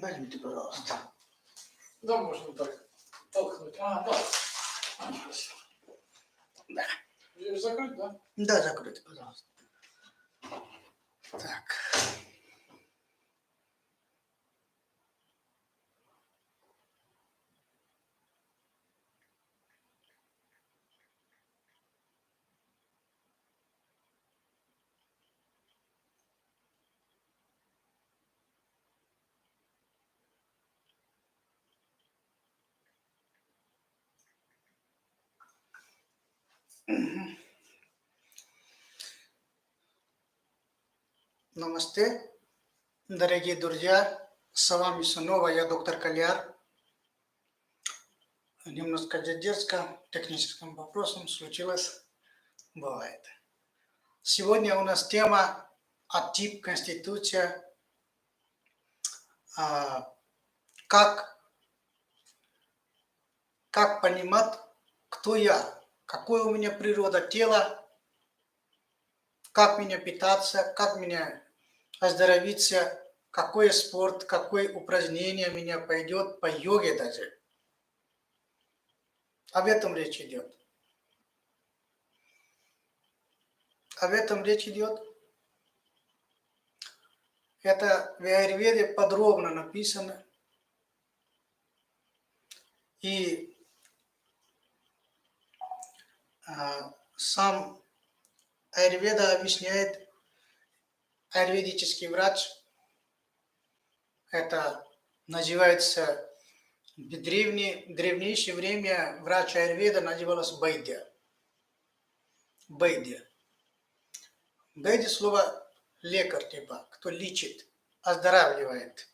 Возьмите, пожалуйста. Да, можно так толкнуть. Да. Спасибо. Да. Её закрыть, да? Да, закройте, пожалуйста. Так. Намасте, дорогие друзья. С вами снова я, доктор Кальяр. Немножко задержка техническим вопросом случилось, бывает. Сегодня у нас тема тип Конституция. Как понимать, кто я, какое у меня природа тела, как меня питаться, как меня оздоровиться, какой спорт, какое упражнение меня пойдет, по йоге даже. Об этом речь идет. Об этом речь идет. Это в Аюрведе подробно написано. И сам Аюрведа объясняет, аюрведический врач, это называется в древнейшее время врач Аюрведа назывался Байдя. Байдя. Байдя слово лекарь, типа, кто лечит, оздоравливает.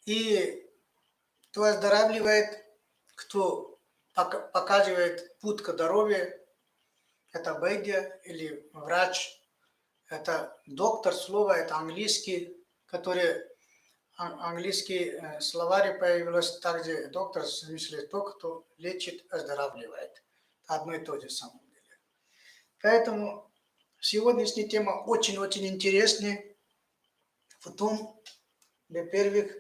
И кто оздоравливает, кто показывает путь к здоровью, это Байдя или врач. Это доктор, слово, это английский, который английский словарь появился также доктор, в смысле тот, кто лечит, оздоравливает. Одно и то же самое. Поэтому сегодняшняя тема очень-очень интересная. В том, во-первых,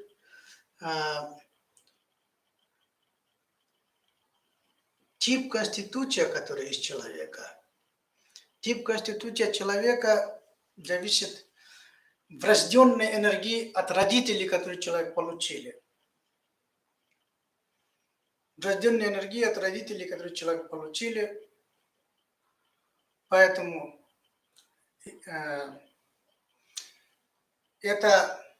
тип конституции, который из человека. Тип конституции человека зависит врожденной энергии от родителей, которые человек получили. Врожденная энергия от родителей, которые человек получили. Поэтому это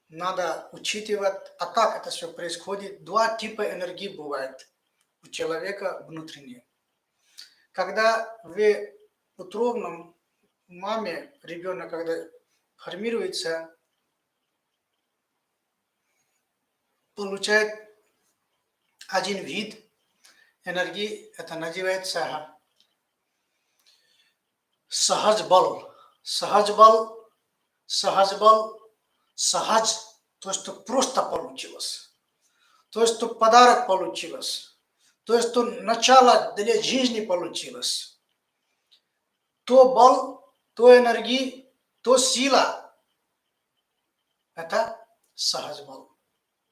надо учитывать. А как это все происходит? Два типа энергии бывает у человека внутренние. Когда в утробном маме ребенок, когда формируется, получает один вид энергии, это называется сахаджбал. Сахаджбал, сахадж, то, что просто получилось, то, что подарок получилось, то, что начало для жизни получилось. То бал, то энергия, то сила. Это сахаджбал.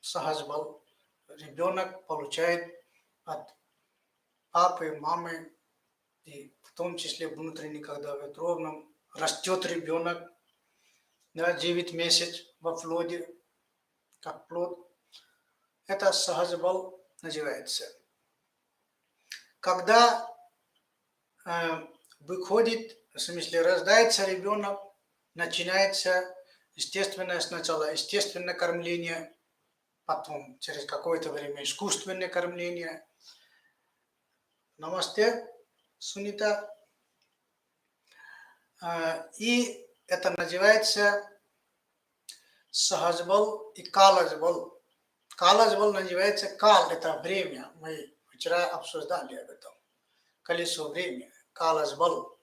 Сахаджбал ребенок получает от папы, мамы, и в том числе внутренне, когда в утробном растет ребенок, да, 9 месяцев во плоде, как плод. Это сахаджбал называется. Когда выходит, в смысле рождается ребенок, начинается естественное сначала естественное кормление, потом через какое-то время искусственное кормление. Намасте, Сунита. И это называется сахаджбал и каладжбал. Каладжбал называется кал, это время. Мы вчера обсуждали об этом. Колесо времени. Каладжбал.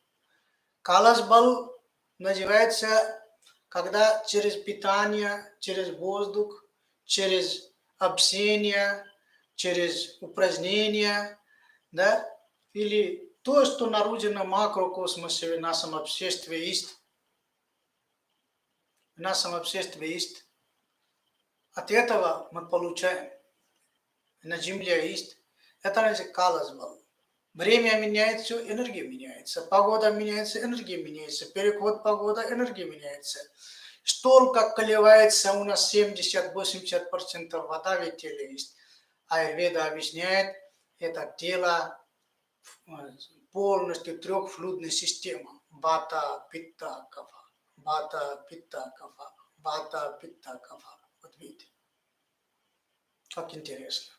Каладжбал называется, когда через питание, через воздух, через общение, через упражнения, да, или то, что наружно макрокосмосе в нашем обществе есть. В нашем обществе есть от этого мы получаем. На Земле есть. Это называется каласбал. Время меняется, все, энергия меняется. Погода меняется, энергия меняется. Переход погоды, энергия меняется. Столько колебается у нас 70-80% вода в теле есть. Аюрведа объясняет, это тело полностью трехфлюидная система. Бата, питта, кафа. Бата, питта, кафа. Бата, питта, кафа. Вот видите. Как интересно.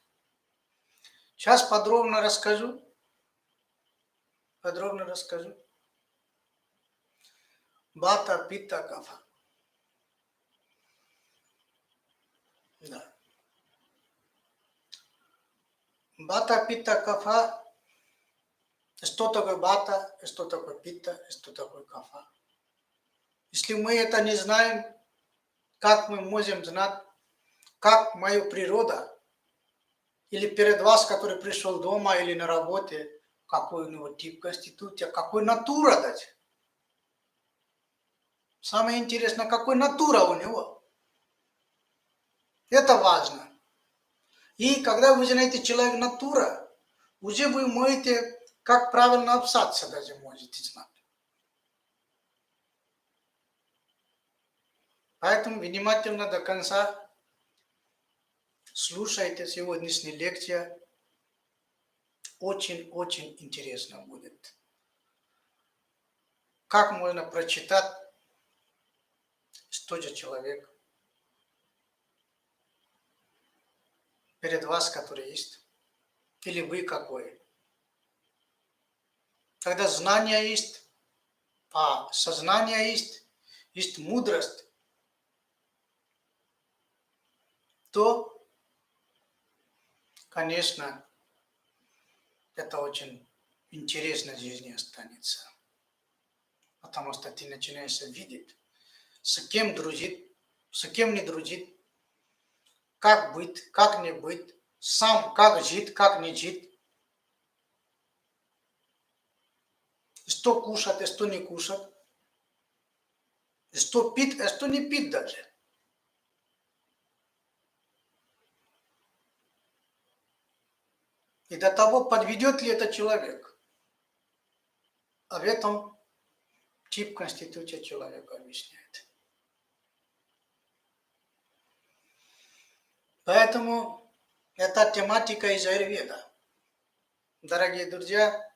Сейчас подробно расскажу. Бата, питта, кафа. Да. Бата, питта, кафа. Что такое бата, что такое питта, что такое кафа. Если мы это не знаем, как мы можем знать, как моя природа, или перед вас, который пришел дома или на работе, какой у него тип конституции, какой натура дать. Самое интересное, какой натура у него. Это важно. И когда вы знаете человек натура, уже вы можете, как правильно общаться даже можете знать. Поэтому внимательно до конца слушайте сегодняшнюю лекцию. Очень-очень интересно будет. Как можно прочитать, что же человек перед вас, который есть, или вы какой. Когда знание есть, а сознание есть мудрость, то, конечно, это очень интересно в жизни останется. Потому что ты начинаешь видеть, с кем дружить, с кем не дружить, как быть, как не быть, сам как жить, как не жить, что кушать, что не кушать, что пить, что не пить даже. И до того, подведет ли это человек. А в этом тип конституции человека объясняет. Поэтому это тематика из аюрведа. Дорогие друзья,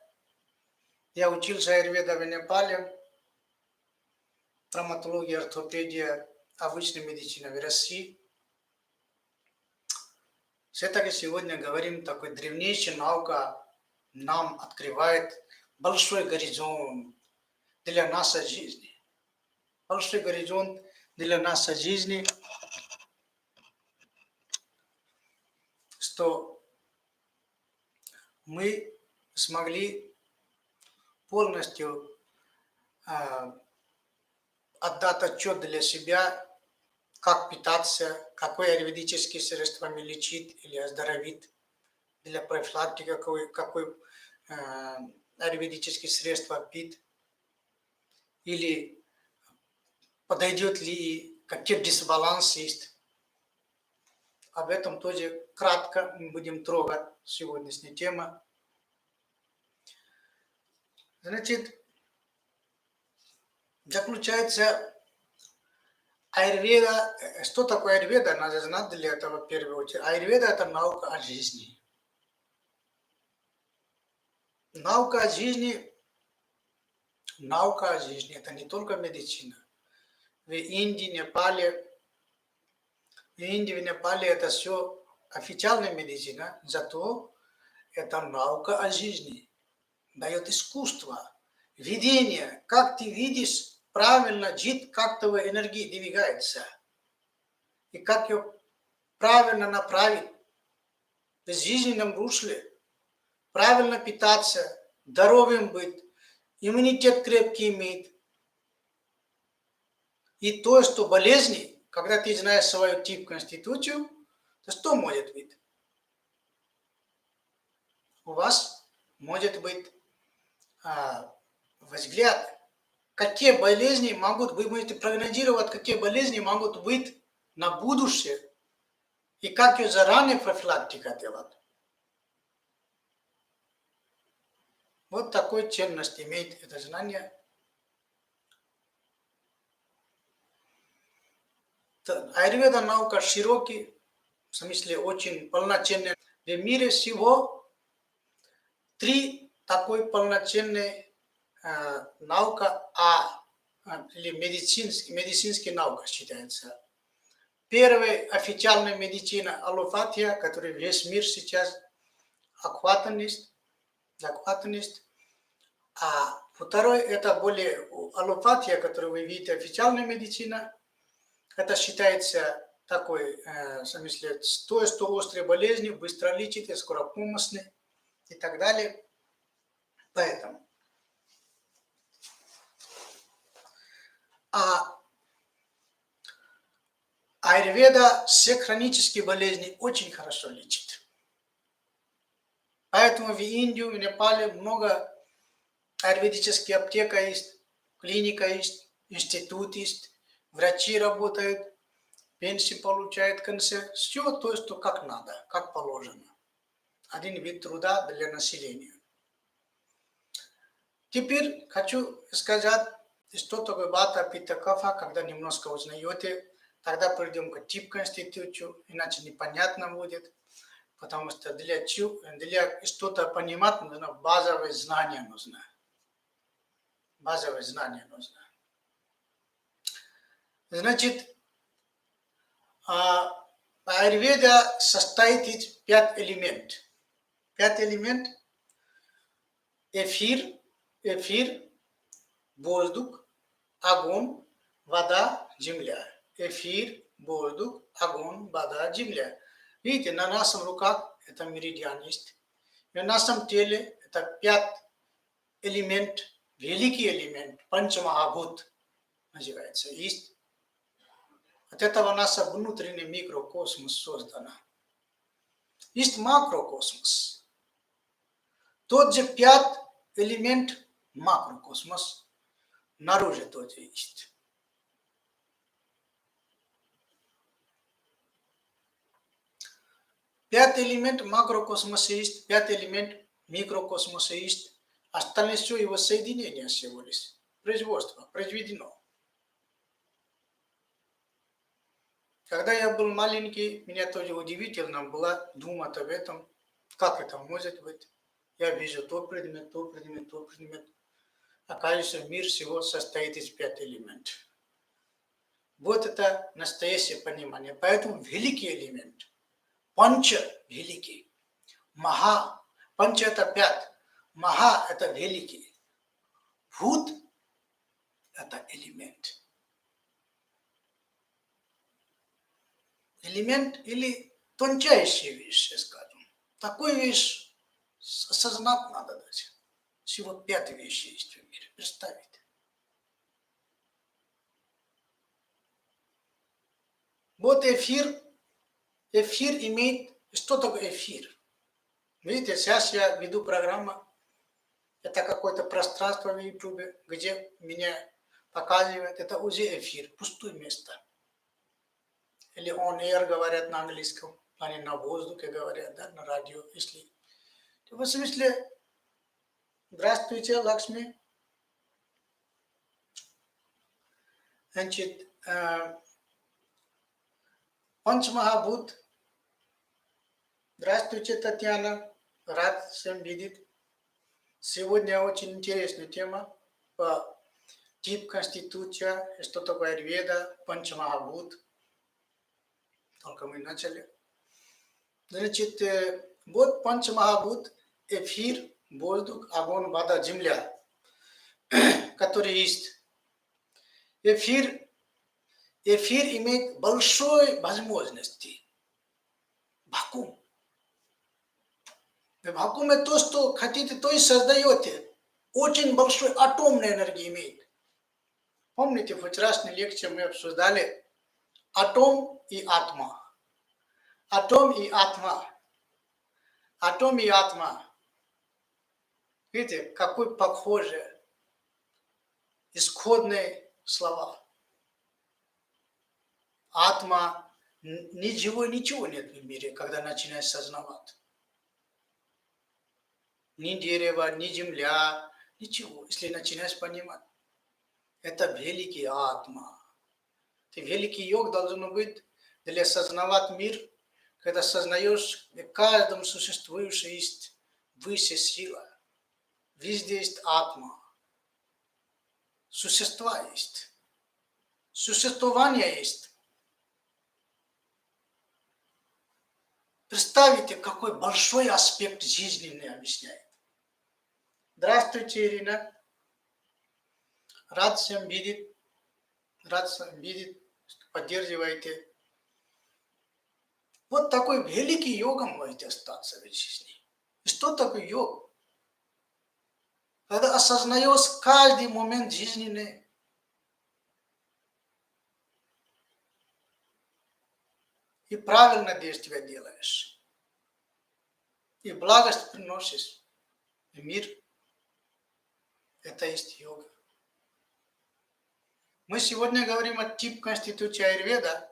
я учился аюрведа в Непале, травматология, ортопедия, обычная медицина в России. Все-таки сегодня говорим, такой древнейшая наука нам открывает большой горизонт для нашей жизни. Большой горизонт для нашей жизни, что мы смогли полностью отдать отчет для себя, как питаться, какое аюрведические средствами лечить или оздоровить, для профилактики какой аюрведические средства пить, или подойдет ли, какие дисбалансы есть. Об этом тоже кратко мы будем трогать сегодняшняя тема. Значит, заключается аюрведа. Что такое аюрведа? Надо знать для этого в первую очередь. Аюрведа – это наука о жизни. Наука о жизни – это не только медицина. В Индии, Непале это все официальная медицина, зато это наука о жизни. Дает искусство, видение, как ты видишь правильно жить, как твоя энергия двигается, и как ее правильно направить в жизненном русле, правильно питаться, здоровым быть, иммунитет крепкий иметь. И то, что болезни, когда ты знаешь свою тип конституцию, то что может быть? У вас может быть взгляд, какие болезни могут, вы можете прогнозировать, какие болезни могут быть на будущее, и как ее заранее профилактика делать. Вот такой ценность имеет это знание. Аюрведа наука широкий, в смысле очень полноценный. В мире всего 3 такой полноценной наука, или медицинская наука считается. Первая официальная медицина аллопатия, которая весь мир сейчас охватывает. А второй это более аллопатия, которую вы видите, официальная медицина. Это считается такой, в смысле, что острые болезни, быстро лечит, скоропомощный и так далее. Поэтому. Аюрведа все хронические болезни очень хорошо лечит. Поэтому в Индии, в Непале много аюрведических аптек есть, клиника есть, институт есть, врачи работают, пенсии получают, конце. Все то, что как надо, как положено. Один вид труда для населения. Теперь хочу сказать, что такое вата, питта, кафа, когда немножко узнаете. Тогда перейдем к тип конституцию, иначе непонятно будет, потому что для что-то понимать нужно базовые знания нужно. Базовые знания нужно. Значит, аюрведа состоит из 5 элементов. 5 элементов. Эфир, воздух, огонь, вода, земля. Эфир, воздух, огонь, вода, земля. Видите, на нашем руках это меридиан есть. И на нашем теле это 5 элементов, великий элемент, панчамахабхут называется, есть. От этого наш внутренний микрокосмос создан. Есть макрокосмос. Тот же 5 элемент макрокосмос, наружу тоже есть. Пятый элемент макрокосмоса есть, 5 элемент микрокосмоса есть. Остальное все его соединение всего лишь. Производство, произведено. Когда я был маленький, меня тоже удивительно было думать об этом, как это может быть. Я вижу тот предмет, тот предмет, тот предмет. Оказывается, мир всего состоит из 5 элементов. Вот это настоящее понимание. Поэтому великий элемент. Панча – великий. Маха. Панча – это 5. Маха – это великий. Бхут – это элемент. Элемент или тончайшая вещь, скажем. Такую вещь осознать надо дать. Всего 5 вещей есть в мире. Представить. Вот эфир. Эфир имеет... Что такое эфир? Видите, сейчас я веду программу. Это какое-то пространство в YouTube, где меня показывает. Это уже эфир, пустое место. Или on air говорят на английском, они на воздухе говорят, да, на радио, если. В смысле, здравствуйте, Лакшми. Значит, Панчмахабхут. Здравствуйте, Татьяна. Рад всем видеть. Сегодня очень интересная тема по тип конституция, что такое аюрведа, Панчмахабхут. Только мы начали. Значит, вот Панчмахабхут, эфир, воздух, огонь, вода, земля, которые есть. Эфир имеет большой возможности. Вакуум. В вакууме то, что хотите, то и создаете. Очень большой атомной энергии имеет. Помните, в вчерашней лекции мы обсуждали атом и атма. Атом и атма. Атом и атма. Видите, какой похожие исходные слова. Атма Ничего нет в мире, когда начинаешь сознавать. Ни дерево, ни земля, ничего, если начинаешь понимать. Это великий атма. Ты великий йог должен быть для осознавать мир, когда сознаешь, в каждом существующем есть высшая сила. Везде есть атма. Существа есть. Существование есть. Представьте, какой большой аспект жизни мне объясняет. Здравствуйте, Ирина. Рад всем видеть. Рад всем видеть, что поддерживаете. Вот такой великий йогом можете остаться в жизни. И что такое йог? Когда осознаешь каждый момент жизненный. И правильно действия делаешь. И благость приносишь. И мир. Это есть йога. Мы сегодня говорим о типе конституции аюрведа.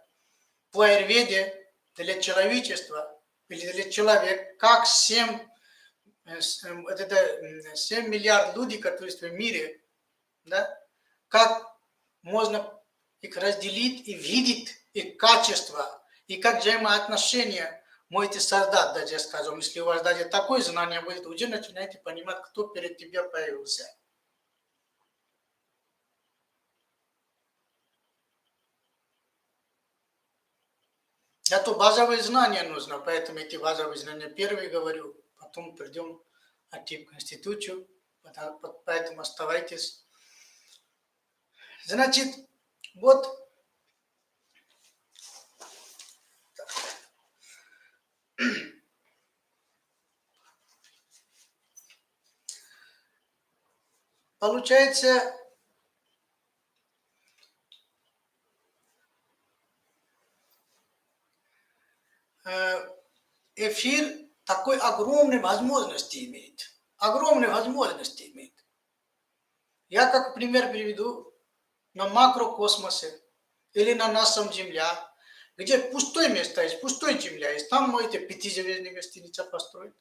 По аюрведе для человечества или для человека, как 7 миллиардов людей, которые есть в мире, да, как можно их разделить и видеть их качества, и как взаимоотношения можете создать, даже скажем, если у вас даже такое знание будет, уже начинаете понимать, кто перед тебя появился. Это базовые знания нужно, поэтому эти базовые знания первые говорю, потом придем о тип конституцию, поэтому оставайтесь. Значит, вот получается, эфир такой огромной возможности имеет. Огромные возможности имеет. Я как пример приведу на макрокосмосе или на нашем Земля, где пустое место есть, пустой Земля есть, там можете пятизвездную гостиницу построить.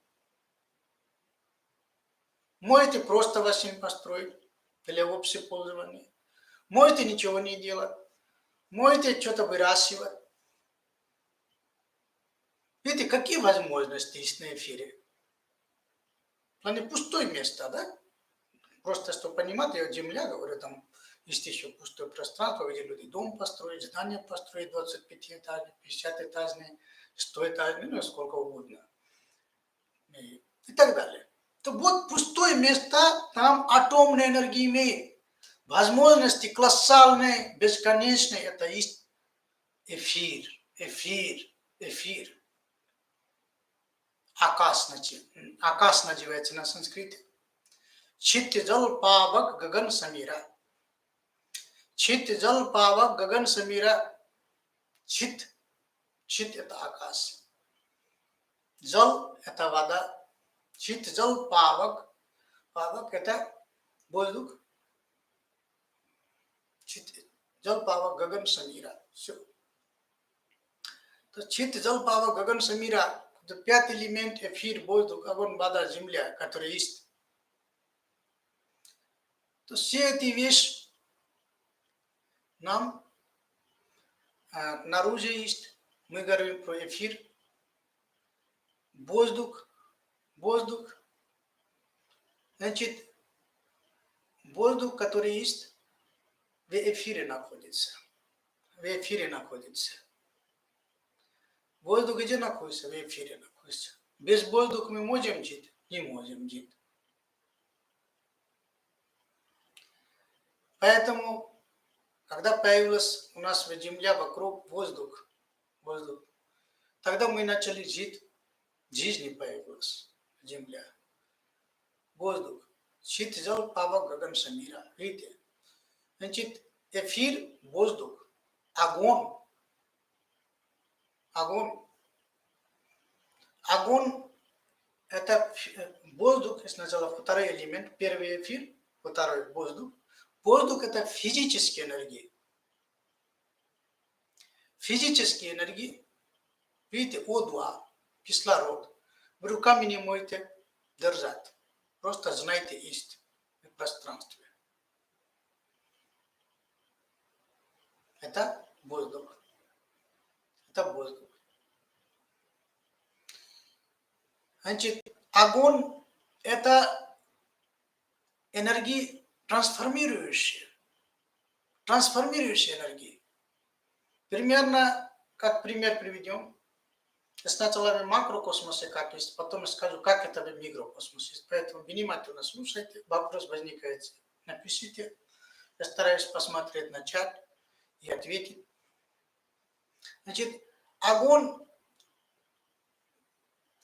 Можете просто бассейн построить для общего пользования. Можете ничего не делать. Можете что-то выращивать. Видите, какие возможности есть на эфире? В плане пустое место, да? Просто, чтобы понимать, я Земля, говорю, там есть еще пустое пространство, где люди дом построить, здание построить 25-этажные, 50-этажные, 100-этажные, ну, сколько угодно. И так далее. То вот пустое место, там атомная энергия имеет. Возможности колоссальные, бесконечные, это есть эфир, эфир, эфир. Акас называется на санскрите. Чит जल पावक गगन समीरा. Чит जल पावक गगन समीरा. Чит это акас. Жал это вода. Чит जल पावक. Павак это воздух. Чит जल पावक गगन समीरा. Все. То чит जल पावक गगन समीरा. Это 5 элемент эфир, воздух, огонь, вода, земля, которые есть. То все эти вещи нам наружу есть. Мы говорим про эфир. Воздух. Значит, воздух, который есть, в эфире находится. Воздух где находится? В эфире находится. Без воздуха мы можем жить? Не можем жить. Поэтому, когда появилась у нас Земля вокруг воздух, тогда мы начали жить, жизнь появилась, Земля. Воздух. Чит जल पावक गगन समीरा. Видите? Значит, эфир, воздух, огонь. Огонь это воздух, я сказал, второй элемент, первый эфир, второй воздух. Воздух это физическая энергия. физические энергии, видите, O2, кислород, в руками не можете держать. Просто знайте, есть в пространстве. Это воздух. Это воздух. Значит, огонь – это энергии трансформирующие энергии. Примерно, как пример приведем, сначала в макрокосмосе как есть, потом я скажу, как это в микрокосмосе. Поэтому внимательно слушайте, вопрос возникает, напишите. Я стараюсь посмотреть на чат и ответить. Значит, огонь,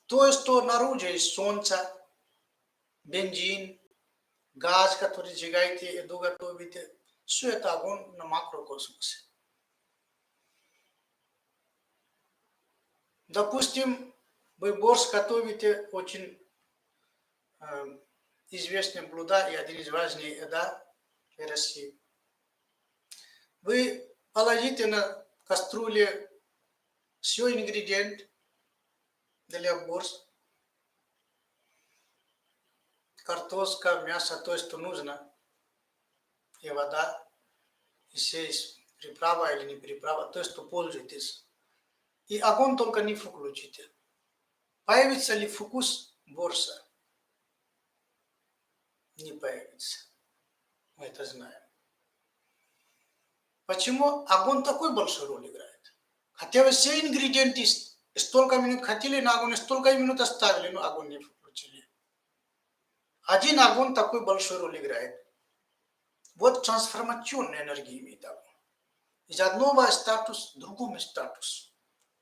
то, что наружу есть солнце, бензин, газ, который сжигаете, еду готовите, все это огонь на макрокосмосе. Допустим, вы борщ готовите, очень известное блюдо и один из важных еда в России. Вы положите на кастрюле все ингредиенты для борща, картошка, мясо, то, что нужно, и вода, и все есть приправа или не приправа, то, что пользуетесь. И огонь только не включите. Появится ли вкус борща? Не появится. Мы это знаем. Почему огонь такой большой роль играет? Хотя бы все ингредиенты столько минут хотели на огонь, столько минут оставили, но огонь не включили. Один огонь такой большой роль играет. Вот трансформационная энергия имеет огонь. Из одного статуса в другому статус.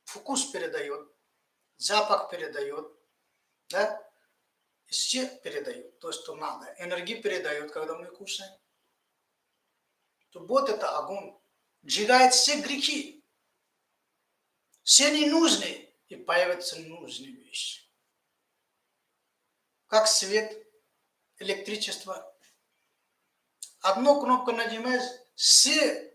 Вкус передает, запах передает, да? Все передает то, что надо. Энергию передает, когда мы кушаем. То вот это огонь сжигает все грехи, все ненужные, и появятся нужные вещи. Как свет, электричество. Одну кнопку нажимаешь, все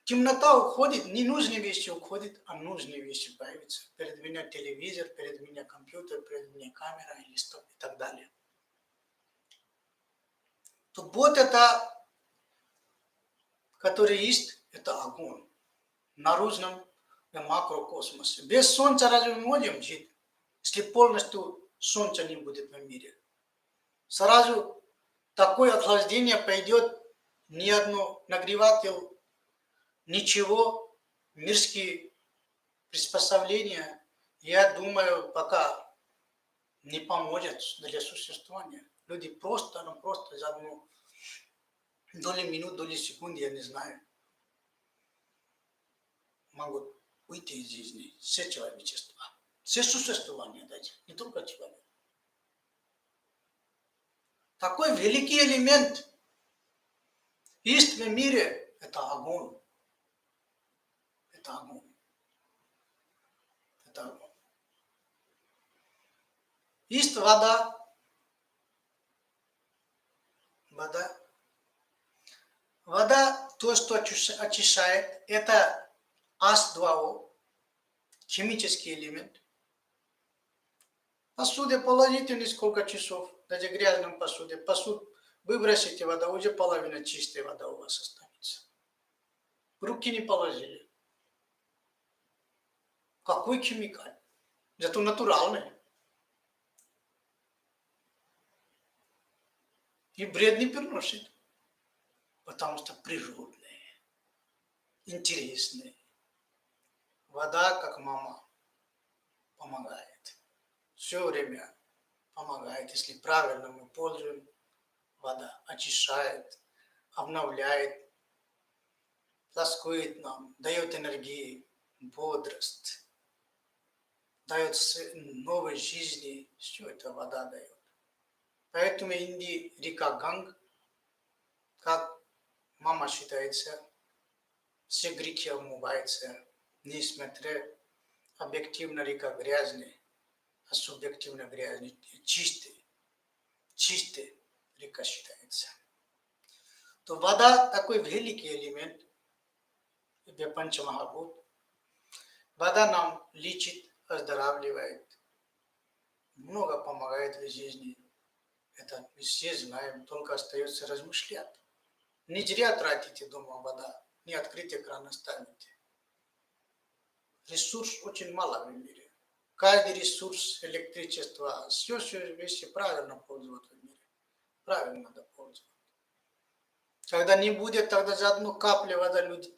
темнота уходит, ненужные вещи уходят, а нужные вещи появятся. Перед меня телевизор, перед меня компьютер, перед меня камера и так далее. То вот это, который есть, это огонь. В наружном и макрокосмосе. Без солнца разве мы можем жить, если полностью солнца не будет в мире? Сразу такое охлаждение пойдет, ни одно нагреватель, ничего, мирские приспособления, я думаю, пока не поможет для существования. Люди просто за одну долю минут, долю секунд, я не знаю, могут уйти из жизни все человечества, все существования даже, не только человек. Такой великий элемент есть в мире, это огонь. Это огонь. Это огонь. Есть вода. Вода, то, что очищает, это H2O, химический элемент. Посуде положите несколько часов, даже в грязном посуде. Выбросите вода, уже половина чистой вода у вас останется. Руки не положили. Какой химикал? Зато натуральный. И бред не переносит. Потому что природные, интересные. Вода, как мама, помогает. Все время помогает, если правильно мы пользуем. Вода очищает, обновляет, ласкает нам, дает энергию, бодрость, дает новой жизни. Все это вода дает. Поэтому Индии река Ганг, как мама считается, все грехи омываются, несмотря объективно река грязная, а субъективно грязная, чистая река считается. То вода такой великий элемент в Панчамахабхут, Вода нам лечит, оздоравливает, много помогает в жизни. Это мы все знаем, только остается размышлять. Не зря тратите дома вода, не открытие крана ставите. Ресурс очень мало в мире. Каждый ресурс, электричество, все вещи правильно пользоваться в мире. Правильно надо пользоваться. Когда не будет, тогда за одну каплю воды люди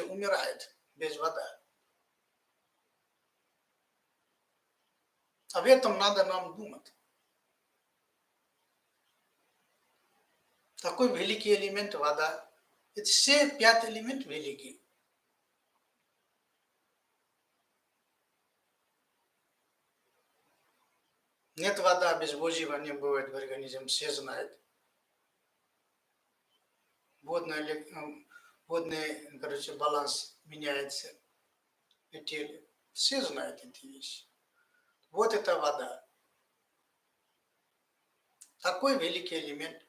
умирают без воды. Об этом надо нам думать. Такой великий элемент вода. Это все 5 элементов великие. Нет вода, без Божьего не бывает в организме, все знают. Водный, баланс меняется в теле. Все знают эти вещи. Вот это вода. Такой великий элемент.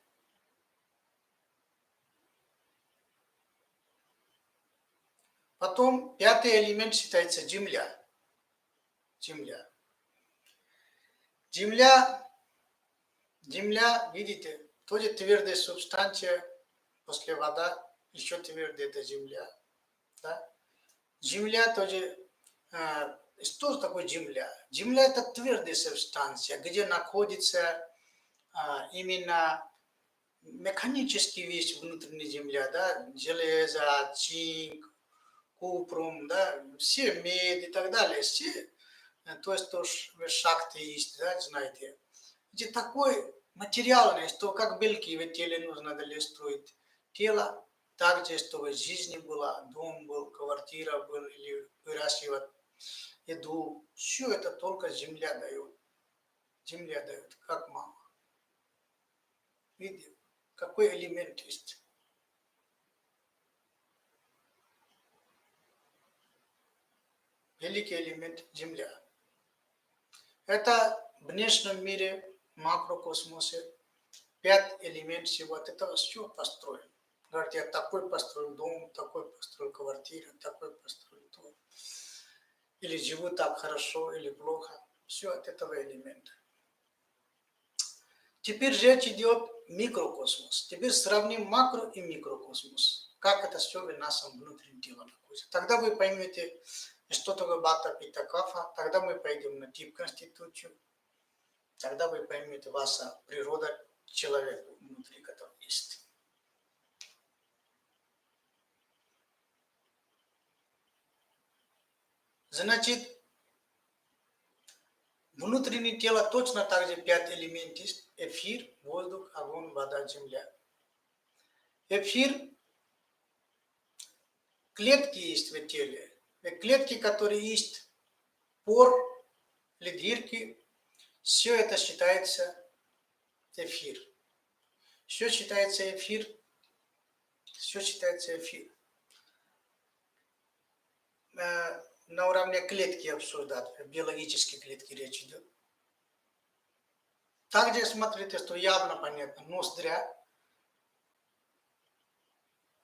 Потом 5-й элемент считается земля. Земля. Земля, видите, тоже твердая субстанция, после вода еще твердая это земля. Да? Земля тоже, что такое земля? Земля это твердая субстанция, где находится именно механические вещи внутренней земля, да, железо, цинк, купрум, да, все медь и так далее, все, то есть то, что шахты есть, да, знаете. Это такой материальный, что как белки в теле нужно для строить тело, также, чтобы жизнь была, дом был, квартира был, или выращивать еду. Все это только земля дает. Земля дает, как мама. Видите, какой элемент есть. Великий элемент земля. Это в внешнем мире, макрокосмосе, 5 элементов всего от этого все построено. Говорит, я такой построил дом, такой построил квартиру, такой построил то. Или живу так хорошо, или плохо. Все от этого элемента. Теперь речь идет микрокосмос. Теперь сравним макро и микрокосмос. Как это все в нашем внутреннем теле находится. Тогда вы поймете, что такое бата пита кафа. Тогда мы пойдем на тип конституцию. Тогда вы поймете ваша природа человека внутри, который есть. Значит, внутреннее тело точно так же 5 элементов есть. Эфир, воздух, огонь, вода, земля. Эфир, клетки есть в теле. Клетки, которые есть, пор, или дырки, все это считается эфир. Все считается эфир. Все считается эфир. На уровне клетки обсуждать, биологические клетки речь идет. Также смотрите, что явно понятно, ноздря,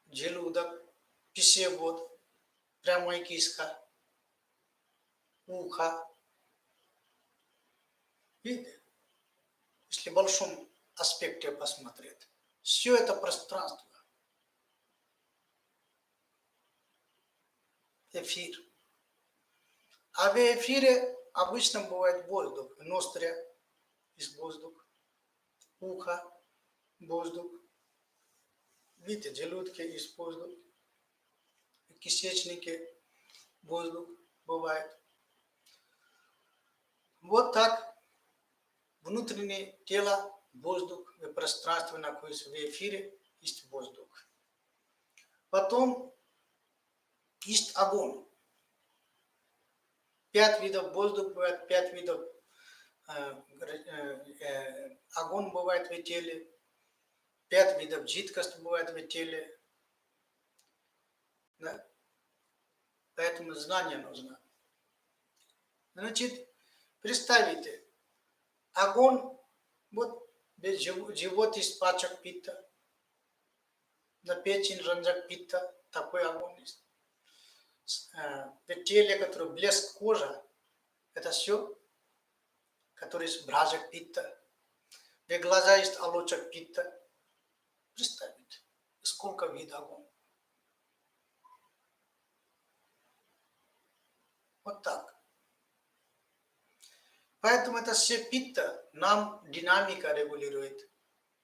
желудок, пищевод, прямая кишка, ухо. Видите? Если в большом аспекте посмотреть, все это пространство. Эфир. А в эфире обычно бывает воздух. Ноздря есть воздух, ухо, воздух. Видите, желудке есть воздух, в кишечнике воздух бывает. Вот так внутреннее тело, воздух, в пространстве находится, в эфире есть воздух. Потом есть огонь. 5 видов воздуха бывает, 5 видов огонь бывает в теле, 5 видов жидкости бывает в теле. Да? Поэтому знание нужно. Значит, представьте, огонь, вот живот из пачек пита, на печень ранжак пита, такой огонь есть. в теле, который блеск кожа, это все, который есть бражек питта. В глаза есть алочек питта. Представьте, сколько видов огонь. Вот так. Поэтому это все питта нам динамика регулирует.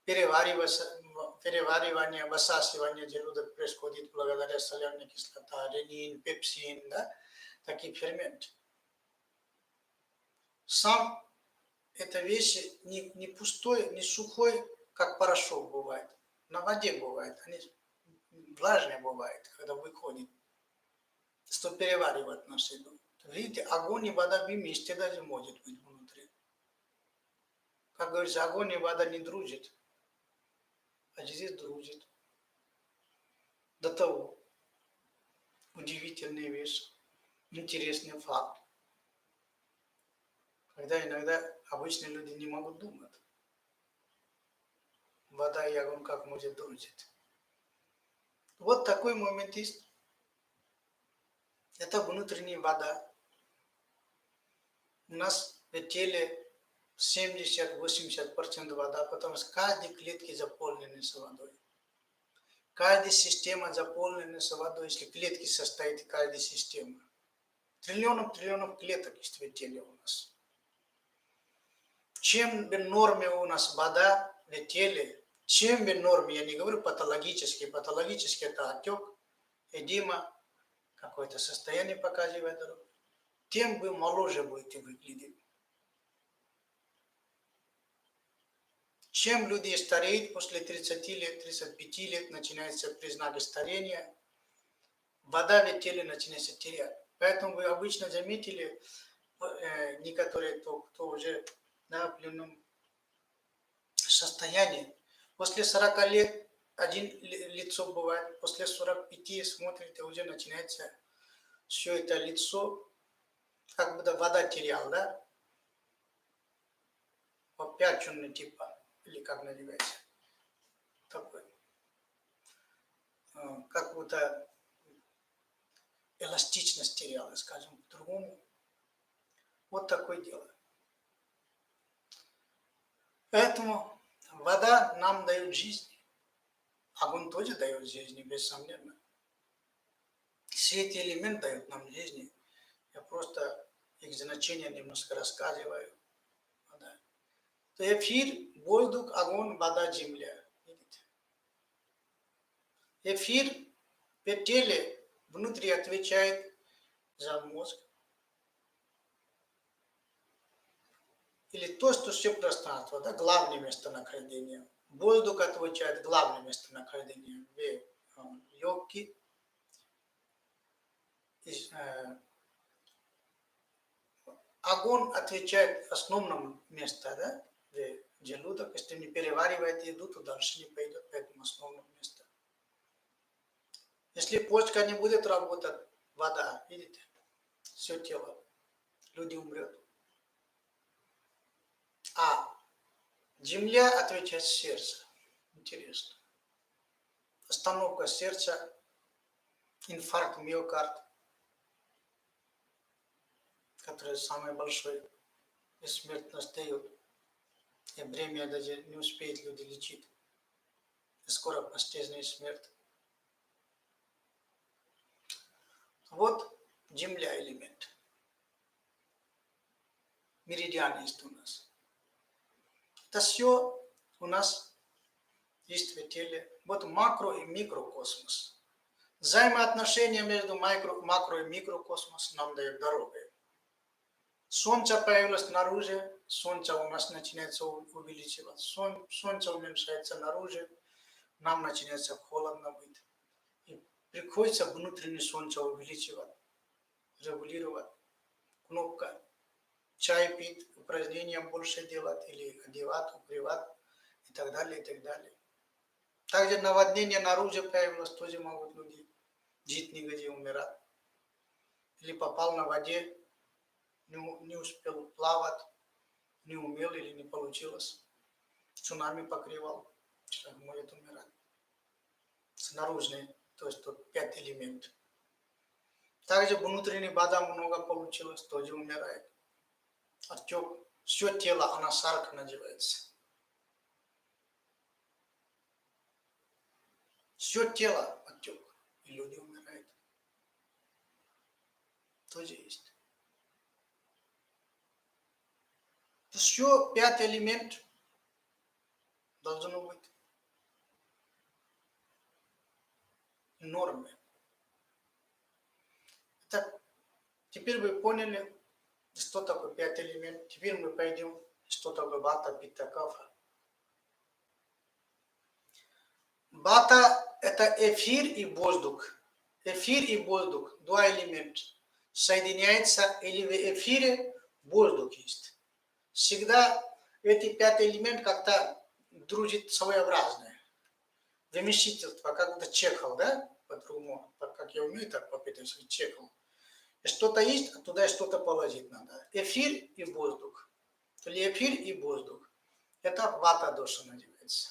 Переваривание, высасывание желудок происходит благодаря соляной кислоте, ренин, пепсин, да, такие ферменты. Сам эта вещь не пустой, не сухой, как порошок бывает. На воде бывает, они влажные бывают, когда выходит, что переваривать нашу еду. Видите, огонь и вода вместе даже может быть внутри. Как говорится, огонь и вода не дружат, а здесь дружат. До того. Удивительная вещь, интересный факт. Когда иногда обычные люди не могут думать. Вода и огонь как может дружить. Вот такой момент есть. Это внутренняя вода. У нас в теле 70-80% вода, потому что каждой клетки заполнены с водой. Каждая система заполнена с водой, если клетки состоят из каждой системы. Триллионов клеток есть в теле у нас. Чем в норме у нас вода в теле, чем в норме, я не говорю патологически это отек, эдема, какое-то состояние показывает, тем вы моложе будете выглядеть. Чем люди стареют после 30 лет, 35 лет, начинаются признаки старения, вода в теле начинается терять. Поэтому вы обычно заметили, некоторые, кто уже на определенном состоянии, после 40 лет один лицо бывает, после 45 смотрите, уже начинается все это лицо, как будто вода терял, да? Попяченный типа, или как называется, такой, как будто эластичность теряла, скажем по-другому. Вот такое дело. Поэтому вода нам дает жизнь. Огонь тоже дает жизнь, бессомненно. Все эти элементы дают нам жизнь. Я просто их значение немножко рассказываю. Да. То эфир, воздух, огонь, вода, земля. Видите? Эфир в теле внутри отвечает за мозг. Или то, что все пространство, да, главное местонахождение. Воздух отвечает главное местонахождение в легкие. Огонь отвечает основному месту, да, в желудок. Если не переваривает еду, то дальше не пойдет, поэтому основное место. Если почка не будет работать, вода, видите, все тело, люди умрет. А земля отвечает сердце. Интересно. Остановка сердца, инфаркт миокард, который самый большой, и смерть настает. И время даже не успеет люди лечить. И скоро постижная смерть. Вот земля элемент. Меридиан есть у нас. Это все у нас есть в теле. Вот макро и микрокосмос. Взаимоотношения между макро и микрокосмосом нам дают дорогу. Солнце появилось снаружи, солнце у нас начинается увеличиваться. Солнце уменьшается наружу, нам начинается холодно быть. И приходится внутреннее солнце увеличивать, регулировать. Кнопка. Чай пить, упражнения больше делать или одевать, укрывать и так далее, и так далее. Также наводнение наружу появилось, тоже могут люди жить нигде, умирать. Или попал на воде, не успел плавать, не умел или не получилось. Цунами покрывал, человек может умирать. Снаружи, то есть тут 5 элементов. Также внутренняя вода много получилось, тоже умирает. Отек, все тело, анасарка надевается. Все тело отек, и люди умирают. Тоже есть. Все, пятый элемент должно быть в норме. Так, теперь вы поняли, что такое пятый элемент. Теперь мы пойдем, что такое вата, питта, кафа. Вата – это эфир и воздух. Эфир и воздух, два элемента, соединяются, или в эфире воздух есть. Всегда эти пятый элемент как-то дружит своеобразное. Вместительство, как будто чехол, да? По-другому, как я умею так попытаться, чехол. Что-то есть, а туда что-то положить надо. Эфир и воздух. Или эфир и воздух. Это вата доша называется.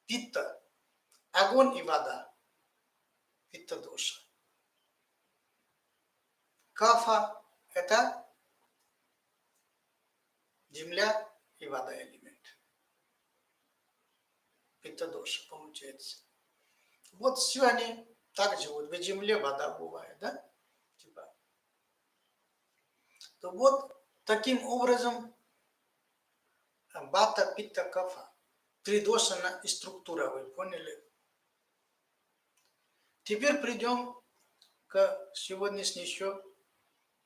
Питта. Огонь и вода. Питта доша. Кафа – это земля и вода элемент. Питта доша получается. Вот все они так живут. В земле вода бывает, да? Типа. То вот таким образом бата, питта, кафа. Придошана и структура, вы поняли? Теперь придем к сегодняшней еще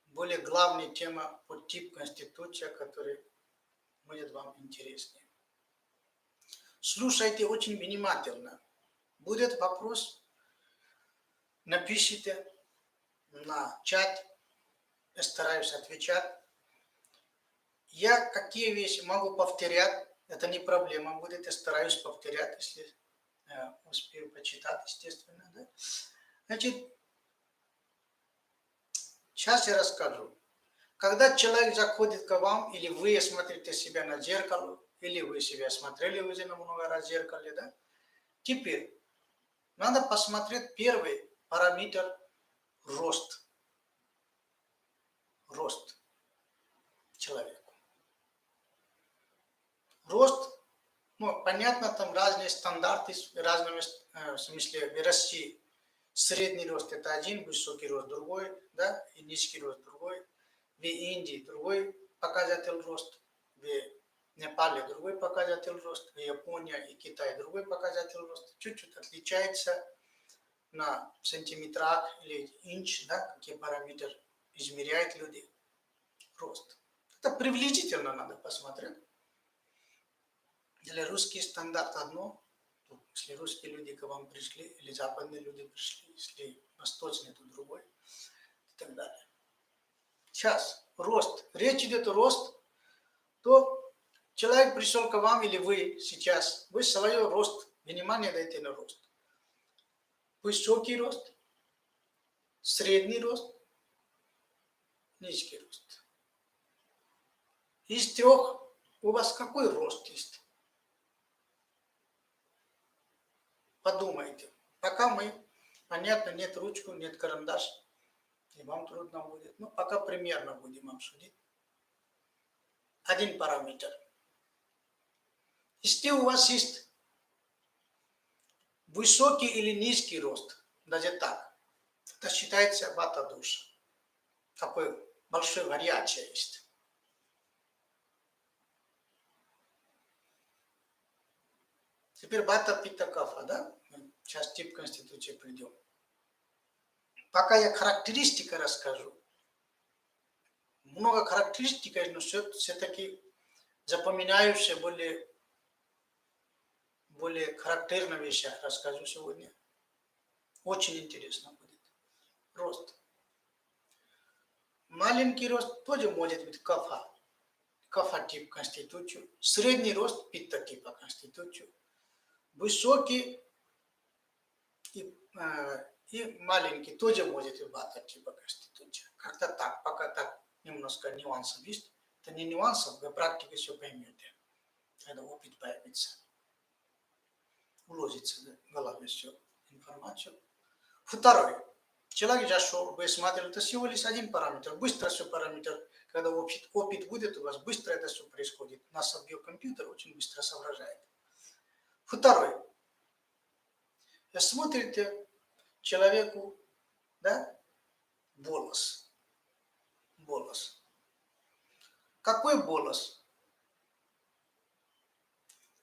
более главной теме под тип конституция, который будет вам интереснее. Слушайте очень внимательно. Будет вопрос, напишите на чат, я стараюсь отвечать. Я какие вещи могу повторять, это не проблема будет, я стараюсь повторять, если успею почитать, естественно. Да? Значит, сейчас я расскажу. Когда человек заходит к вам, или вы смотрите себя на зеркало, или вы себя смотрели уже на много раз в зеркале, да? Теперь надо посмотреть первый параметр – рост. Рост человеку. Рост, ну, понятно, там разные стандарты, разными, в смысле, в России средний рост – это один, высокий рост – другой, да, и низкий рост – другой. В Индии другой показатель роста, в Непале другой показатель роста, в Японии и Китае другой показатель роста. Чуть-чуть отличается на сантиметрах или инч, да, какие параметры измеряют люди рост. Это приблизительно надо посмотреть. Для русский стандарт одно, если русские люди к вам пришли, или западные люди пришли, если восточные, то другой, и так далее. Сейчас, рост. Речь идет о рост, то человек пришел к вам, или вы сейчас, вы свой рост, внимание дайте на рост. Высокий рост, средний рост, низкий рост. Из трех у вас какой рост есть? Подумайте. Пока мы, понятно, нет ручку, нет карандаш, и вам трудно будет. Ну, пока примерно будем обсудить. Один параметр. Если у вас есть высокий или низкий рост, даже так, это считается вата душа. Такой большой вариация есть. Теперь вата, питта, кафа, да? Сейчас тип конституции придем. Пока я характеристика расскажу. Много характеристик, но все-таки запоминающие более характерные вещи расскажу сегодня. Очень интересно будет. Рост. Маленький рост тоже может быть кафа. Кафа тип конституцию. Средний рост питта типа конституцию. Высокий и маленький тоже может быть вата типа конституция. Как-то так, пока так немножко нюансов есть. Это не нюансов, вы практике все поймете. Когда опыт появится. Уложится в голове всю информацию. Второй. Человек зашел, вы смотрели, это всего лишь один параметр, быстро все параметр. Когда опыт будет у вас, быстро это все происходит. Наш биокомпьютер очень быстро соображает. Второй. Смотрите человеку, да, волос. Волос. Какой волос?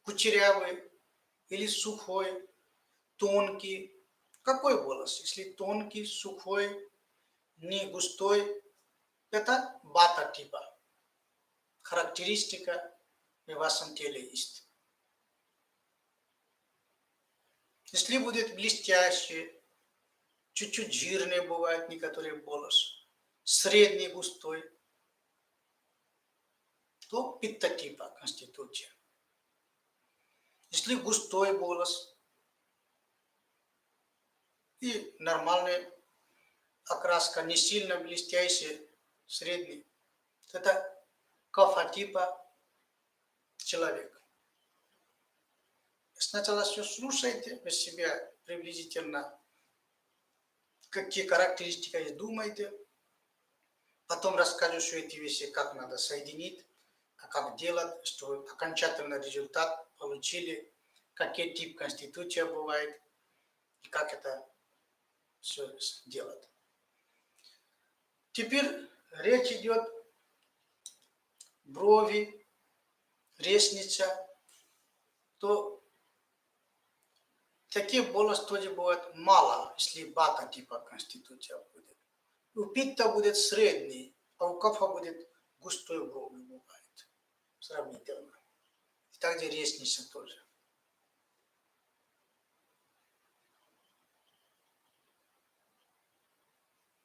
Кучерявый или сухой, тонкий? Какой волос? Если тонкий, сухой, не густой, это бата типа. Характеристика в вашем теле есть. Если будет блестящий, чуть-чуть жирный бывает некоторые волос, средний густой, то питта типа конституция. Если густой волос и нормальная окраска, не сильно блестящий, средний, это кафа типа человек. Сначала все слушайте, вы себя приблизительно, какие характеристики есть, думайте. Потом расскажу все эти вещи, как надо соединить, а как делать, чтобы окончательный результат получили, какой тип конституция бывает, и как это все делать. Теперь речь идет брови, ресница, то такие волос тоже бывает мало, если бата типа конституция будет. У питта будет средний, а у кафа будет густой брови бывает, сравнительно. И также ресница тоже.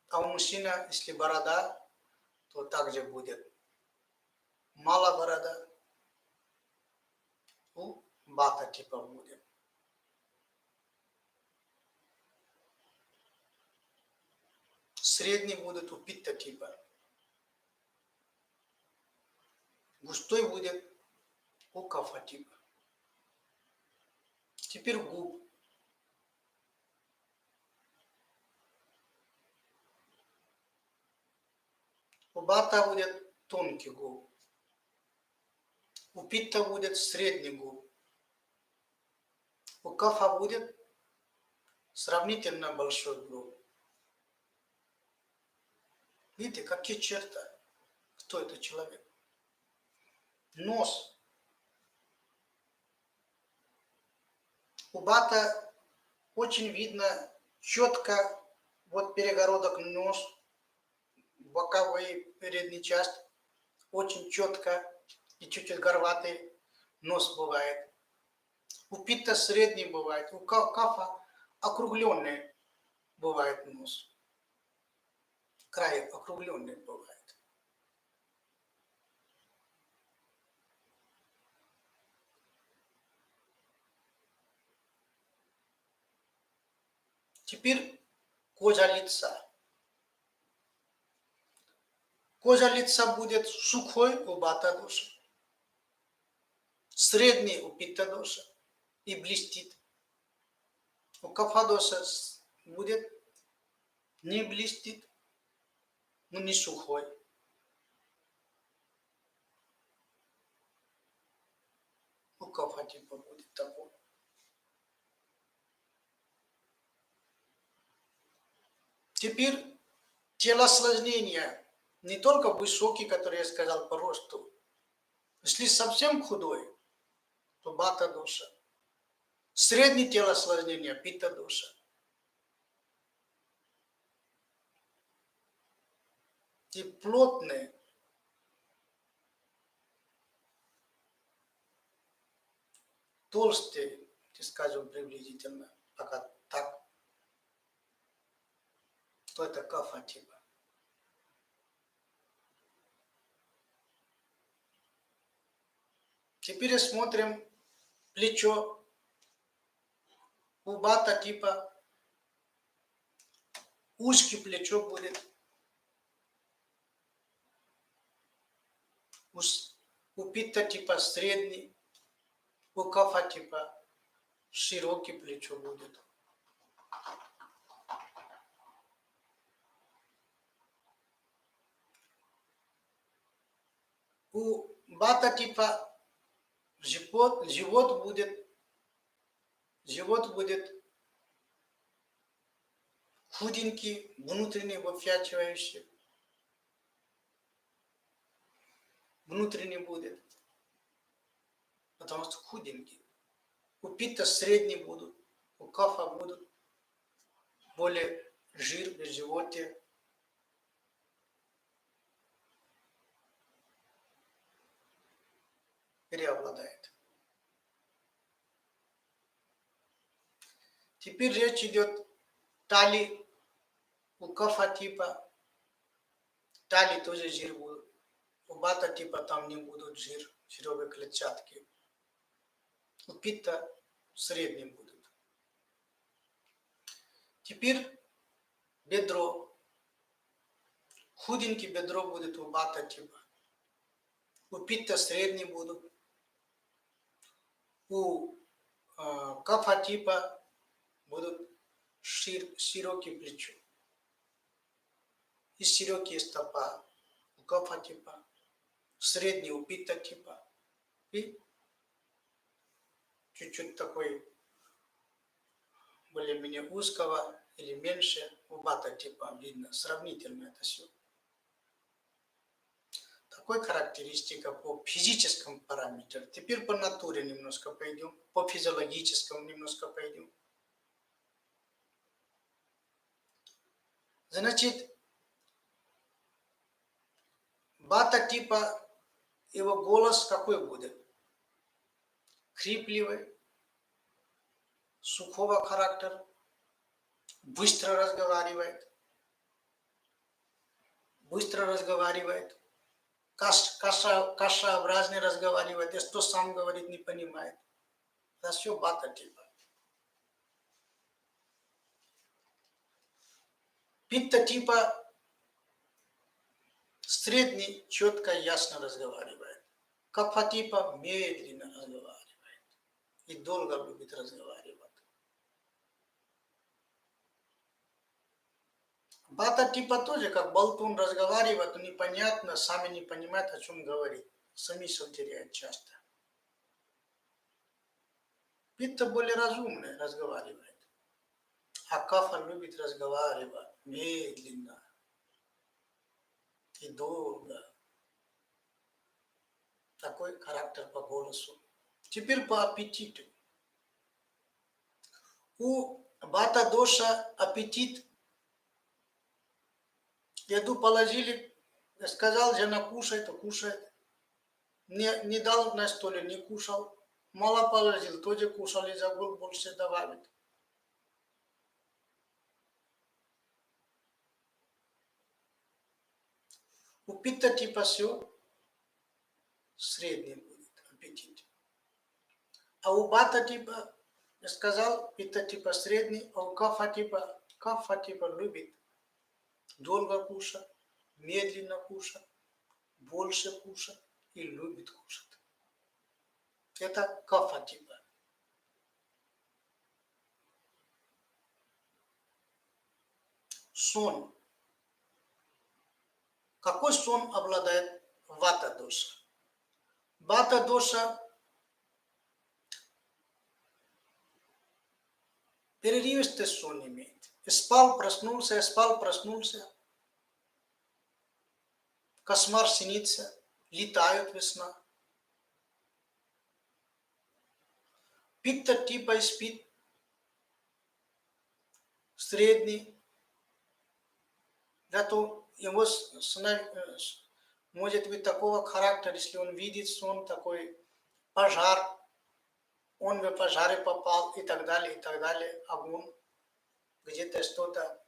А у мужчины, если борода, то также будет мало борода, у бата типа будет. Средний будет у питта типа. Густой будет у кафа типа. Теперь губ. У бата будет тонкий губ. У питта будет средний губ. У кафа будет сравнительно большой губ. Видите, какие черты? Кто это человек? Нос. У бата очень видно четко, вот перегородок нос, боковые, передняя часть, очень четко и чуть-чуть горбатый нос бывает. У питта средний бывает, у кафа округленный бывает нос. Край округленный бывает. Теперь кожа лица. Кожа лица будет сухой у бата доша, средний у питта доша и блестит. У кафа доша будет не блестит, но не сухой. У кафа типа будет такой. Теперь телосложение. Не только высокий, который я сказал по росту. Если совсем худой, то бата доша. Среднее телосложение питта доша. И плотный, толстый, скажем приблизительно, пока так, то это кафа типа. Теперь смотрим плечо. У бата типа узкий плечо будет. У питта типа средний. У кафа типа широкий плечо будет. У бата типа живот будет худенький, внутренний выпячивающий, внутренний будет, потому что худенький. У пита средний будут, у кафа будут более жир в животе. Преобладает. Теперь речь идет талии у кафа типа. Талии тоже жир будут. У бата типа там не будут жировые клетчатки. У пита средний будут. Теперь бедро. Худенький бедро будет у бата типа. У пита средний будут. У кафа типа будут широкие плечи. И широкие стопа у кафа типа. Средний у пита типа. И чуть-чуть такой более-менее узкого или меньше у бата типа видно. Сравнительно это все. Такой характеристика по физическому параметру. Теперь по натуре немножко пойдем. По физиологическому немножко пойдем. Значит, бата типа, его голос какой будет? Хрипливый, сухого характера, быстро разговаривает, кашеобразно разговаривает, и что сам говорит, не понимает. Это все бата типа. Питта типа средний, четко, ясно разговаривает. Кафа типа медленно разговаривает и долго любит разговаривать. Бата типа тоже, как болтун разговаривает, но непонятно, сами не понимают, о чем говорит. Смысл теряет часто. Питта более разумный разговаривает. А кафа любит разговаривать медленно и долго. Такой характер по голосу. Теперь по аппетиту. У бата доша аппетит. Еду положили, сказал, жена кушает, то кушает. Не дал на столе, не кушал. Мало положил, тоже кушал и забыл больше добавить. У пита типа все средний будет аппетит. А у бата типа, я сказал, пита типа средний, а у кафа типа любит долго кушать, медленно кушать, больше кушать и любит кушать. Это кафа типа. Сон. Какой сон обладает вата доша? Вата доша перерывистый сон имеет. Спал, проснулся. Кошмар снится, летают весна. Питта типа спит средний. Зато его может быть такого характера, если он видит сон, такой пожар, он в пожаре попал и так далее, огонь, где-то что-то.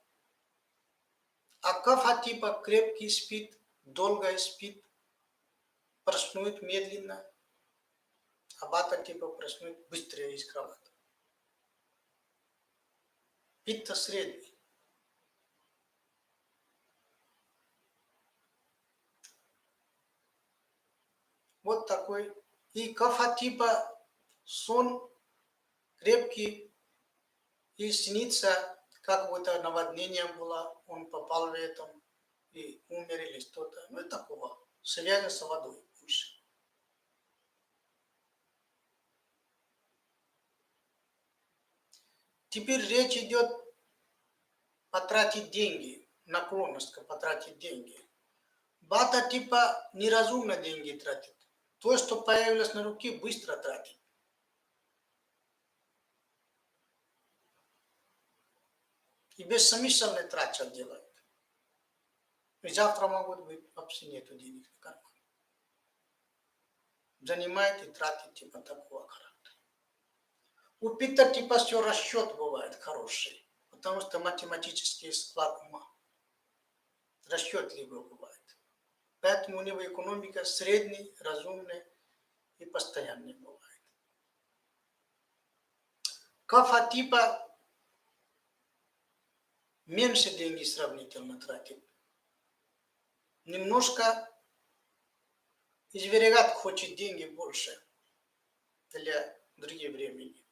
А кафа типа крепкий спит, долго спит, проснует медленно, а бата типа проснует быстрее из кровати. Питта средний. Вот такой. И кафа типа сон крепкий и снится, как будто наводнение было, он попал в этом и умер или что-то. Ну и такого. Связано с водой больше. Теперь речь идет потратить деньги, наклонность потратить деньги. Бата типа неразумно деньги тратит. То, что появилось на руке, быстро тратит. И бессмысленно тратят делают. И завтра могут быть вообще нету денег в кармане. Занимает и тратит типа такого характера. У Пита типа все расчет бывает хороший, потому что математический склад ума. Расчетливый бывает. Поэтому у него экономика средний, разумный и постоянный бывает. Кафа типа меньше деньги сравнительно тратит. Немножко изберегать хочет деньги больше для других времени.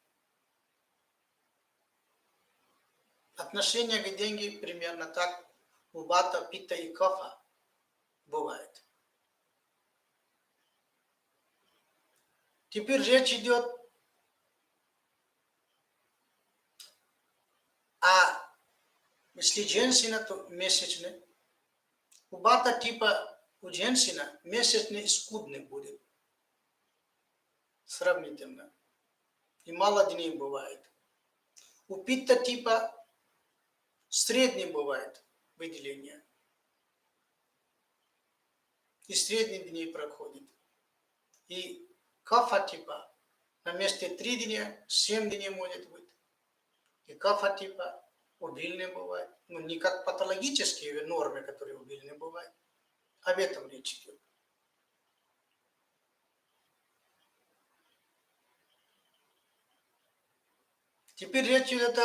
Отношение к деньги примерно так у Бата, Пита и Кафа бывает. Теперь речь идет если женщина, то месячный. У Бата типа у женщины месячный скудный будет. Сравнительно. И мало дней бывает. У Пита типа средний бывает выделение. И средний дней проходит. И Кафа типа на месте 3 дня, 7 дней может быть. И Кафа типа убильные бывают. Ну, не как патологические нормы, которые убильные бывают. Об этом речь идет. Теперь речь идет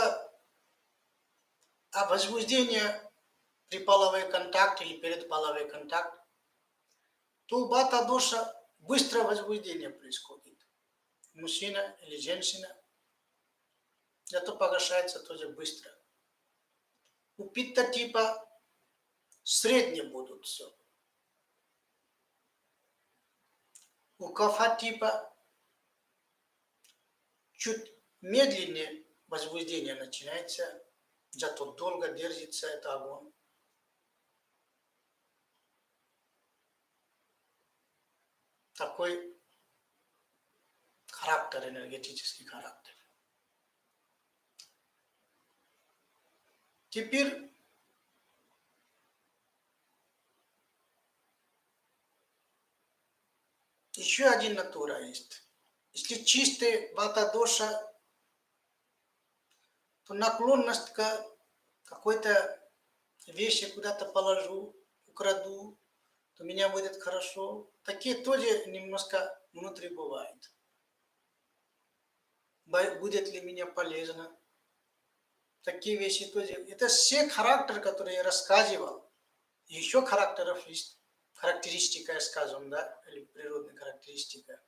о возбуждении при половой контакте или перед половой контакт. То у Бата доша быстрое возбуждение происходит. Мужчина или женщина. Это погашается тоже быстро. У Питта типа средние будут все. У Кафа типа чуть медленнее возбуждение начинается, зато долго держится это огонь. Такой характер, энергетический характер. Теперь еще один натура есть. Если чистый Вата доша, то наклонность к какой-то вещи куда-то положу, украду, то меня будет хорошо. Такие тоже немножко внутри бывает. Будет ли мне полезно? Такие вещи тоже. Это все характеры, которые я рассказывал. Еще характеров есть. Характеристика, скажем, да, или природная характеристика.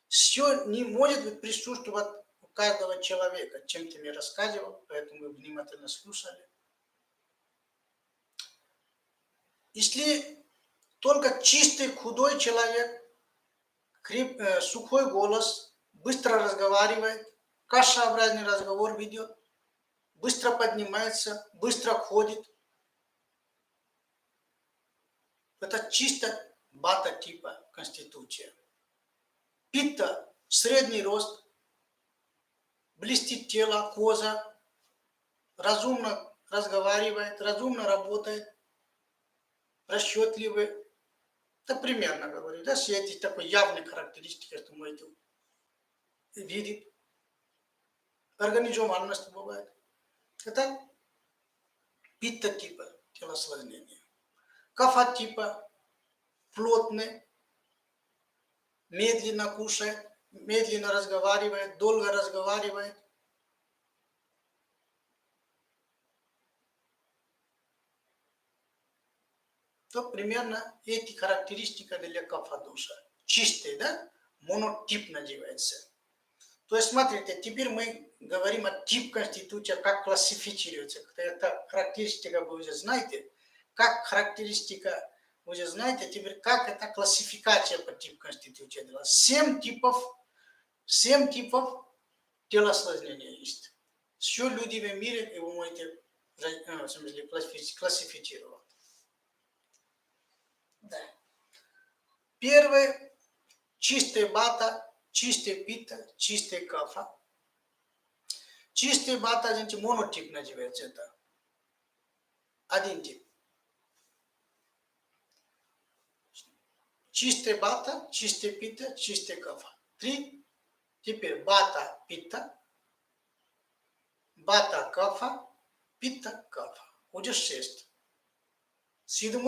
Все не может быть присутствовать у каждого человека. Чем ты мне рассказывал, поэтому вы внимательно слушали. Если только чистый, худой человек, сухой голос, быстро разговаривает, кашеобразный разговор ведет, быстро поднимается, быстро ходит. Это чисто Бата типа конституция. Питта – средний рост, блестит тело, кожа, разумно разговаривает, разумно работает, расчетливый. Это примерно говорю, да, все эти такой явные характеристики, что мы это видим. Организованность бывает. Это Питта типа телосложения. Кафа типа плотный, медленно кушает, медленно разговаривает, долго разговаривает. То примерно эти характеристики для Кафа душа. Чистый, да? Монотип называется. То есть, смотрите, теперь мы говорим о тип конституции, как классифицируется. Это характеристика вы уже знаете. Как характеристика вы уже знаете, теперь как эта классификация по типу конституции делается. 7 типов телосложения есть. все люди в мире, и вы можете в смысле, классифицировать. Да. Первый – чистый бата, чистый пита, чистый кафа. Чистый бата, знаете, монотип называется это. Один тип. Чистый бата, чистый пита, чистый кафа. 3. Теперь бата, пита, бата, кафа, пита, кафа. Уже 6. 7.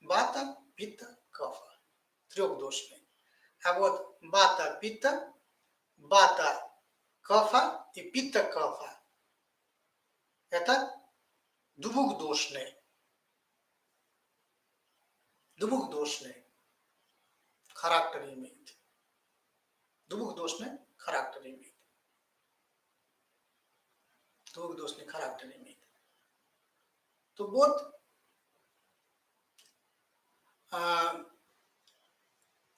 Бата, пита, кафа. Трехдошный. А вот бата, пита, бата, кафа и пита, кафа. Это двухдошный. Двухдошный характер имеет. Двухдошный характер имеет. Двухдошный характер имеет. То вот